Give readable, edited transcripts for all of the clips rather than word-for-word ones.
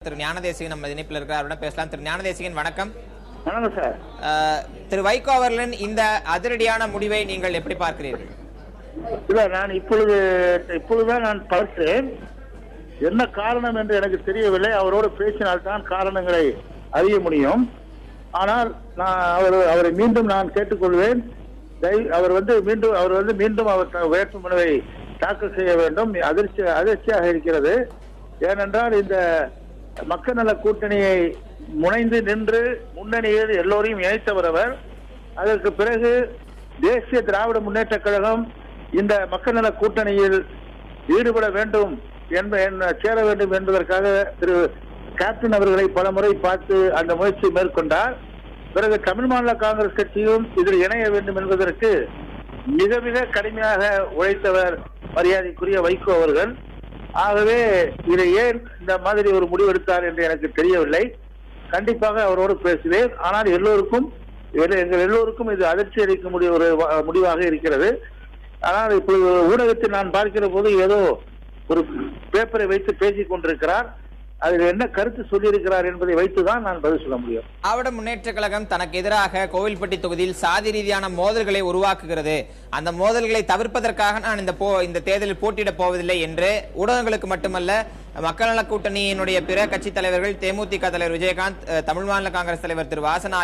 திரு ஞானதேசிகன் நம்ம இணைப்பில் இருக்கிறார், அவருடன் பேசலாம். திரு ஞானதேசிகன் வணக்கம். வணக்கம் சார். திரு வைகோ அவர்களின் இந்த அதிரடியான முடிவை நீங்கள் எப்படி பார்க்கிறீர்கள்? இல்ல, நான் இப்பொழுதுதான் நான் பார்த்தேன். என்ன காரணம் என்று எனக்கு தெரியவில்லை. அவரோடு பேசினால்தான் காரணங்களை அறிய முடியும். ஆனால் நான் அவரை மீண்டும் நான் கேட்டுக்கொள்வேன். அவர் மீண்டும் அவர் வேட்புமனுவை தாக்கல் செய்ய வேண்டும். அதிர்ச்சியாக இருக்கிறது. ஏனென்றால் இந்த மக்கள் நல கூட்டணியை முனைந்து நின்று முன்னணியில் எல்லோரையும் இணைத்தவர் அவர். அதற்கு பிறகு தேசிய திராவிட முன்னேற்ற கழகம் இந்த மக்கள் நல கூட்டணியில் ஈடுபட வேண்டும் சேர வேண்டும் என்பதற்காக திரு கேப்டன் அவர்களை பலமுறை பார்த்து அந்த முயற்சி மேற்கொண்டார். பிறகு தமிழ் மாநில காங்கிரஸ் கட்சியும் இதில் இணைய வேண்டும் என்பதற்கு மிக மிக கடுமையாக உழைத்தவர் மரியாதைக்குரிய வைகோ அவர்கள். ஆகவே இதை ஏன் இந்த மாதிரி ஒரு முடிவெடுத்தார் என்று எனக்கு தெரியவில்லை. கண்டிப்பாக அவரோடு பேசுவேன். ஆனால் எங்கள் எல்லோருக்கும் இது அதிர்ச்சி அளிக்க ஒரு முடிவாக இருக்கிறது. ஆனால் இப்பொழுது ஊடகத்தில் நான் பார்க்கிற போது ஏதோ ஒரு பேப்பரை வைத்து பேசிக் கொண்டிருக்கிறார். அதில் என்ன கருத்து சொல்லியிருக்கிறார் என்பதை வைத்துதான் நான் பதில் சொல்ல முடியும். திராவிட முன்னேற்ற கழகம் தனக்கு எதிராக கோவில்பட்டி தொகுதியில் சாதி ரீதியான மோதல்களை உருவாக்குகிறது, அந்த மோதல்களை தவிர்ப்பதற்காக நான் இந்த தேர்தலில் போட்டியிடப் போவதில்லை என்று ஊடகங்களுக்கு மட்டுமல்ல, மக்கள் நல கூட்டணியினுடைய பிற கட்சி தலைவர்கள், தேமுதிக தலைவர் விஜயகாந்த், தமிழ் மாநில காங்கிரஸ் தலைவர் திரு வாசன்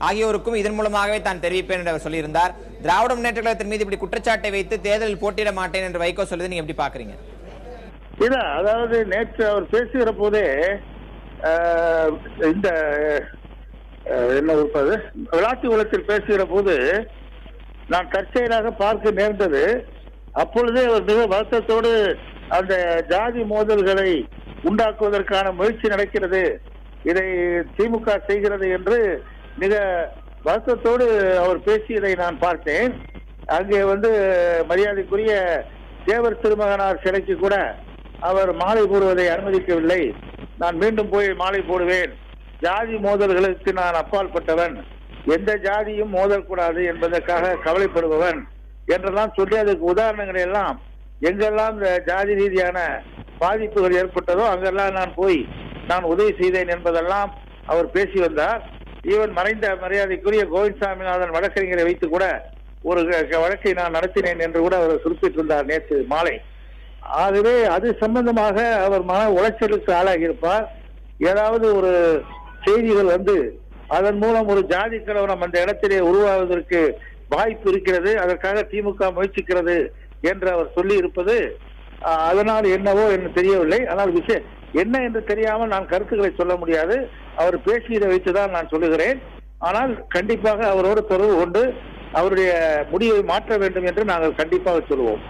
ஆகியோருக்கும் இதன் மூலமாகவே தான் தெரிவிப்பேன் என்று அவர் சொல்லியிருந்தார். திராவிட முன்னேற்ற கழகத்தின் மீது இப்படி குற்றச்சாட்டை வைத்து தேர்தலில் போட்டியிட மாட்டேன் என்று வைகோ சொல்வது நீங்க எப்படி பாக்குறீங்க? இல்ல, அதாவது நேற்று அவர் பேசுகிற போதே இந்த என்ன இருப்பது விளாட்டு குளத்தில் பேசுகிற போது நான் தற்செயலாக பார்க்க நேர்ந்தது. அப்பொழுதே அவர் மிக வருத்தத்தோடு அந்த ஜாதி மோதல்களை உண்டாக்குவதற்கான முயற்சி நடக்கிறது, இதை திமுக செய்கிறது என்று மிக வருத்தத்தோடு அவர் பேசியதை நான் பார்த்தேன். அங்கே மரியாதைக்குரிய தேவர் திருமகனார் சிலைக்கு கூட அவர் மாலை போடுவதை அனுமதிக்கவில்லை. நான் மீண்டும் போய் மாலை போடுவேன், ஜாதி மோதல்களுக்கு நான் அப்பாற்பட்டவன், எந்த ஜாதியும் மோதக்கூடாது என்பதற்காக கவலைப்படுபவன் என்றெல்லாம் சொல்லி அதுக்கு உதாரணங்களை எல்லாம் எங்கெல்லாம் இந்த ஜாதி ரீதியான பாதிப்புகள் ஏற்பட்டதோ அங்கெல்லாம் நான் உதவி செய்தேன் என்பதெல்லாம் அவர் பேசி வந்தார். ஈவன் மறைந்த மரியாதைக்குரிய கோவிந்தசாமிநாதன் வழக்கறிஞரை வைத்து கூட ஒரு வழக்கை நான் நடத்தினேன் என்று கூட அவர் குறிப்பிட்டிருந்தார் நேற்று மாலை. ஆகவே அது சம்பந்தமாக அவர் மன உளைச்சலுக்கு ஆளாகியிருப்பார். ஏதாவது ஒரு செய்திகள் அதன் மூலம் ஒரு ஜாதி கலவரம் அந்த இடத்திலே உருவாவதற்கு வாய்ப்பு இருக்கிறது, அதற்காக திமுக முயற்சிக்கிறது என்று அவர் சொல்லி இருப்பது அதனால் என்னவோ என்று தெரியவில்லை. ஆனால் விஷயம் என்ன என்று தெரியாமல் நான் கருத்துக்களை சொல்ல முடியாது. அவர் பேசியதை வைத்துதான் நான் சொல்லுகிறேன். ஆனால் கண்டிப்பாக அவரோடு தொடர்பு கொண்டு அவருடைய முடிவை மாற்ற வேண்டும் என்று நாங்கள் கண்டிப்பாக சொல்லுவோம்.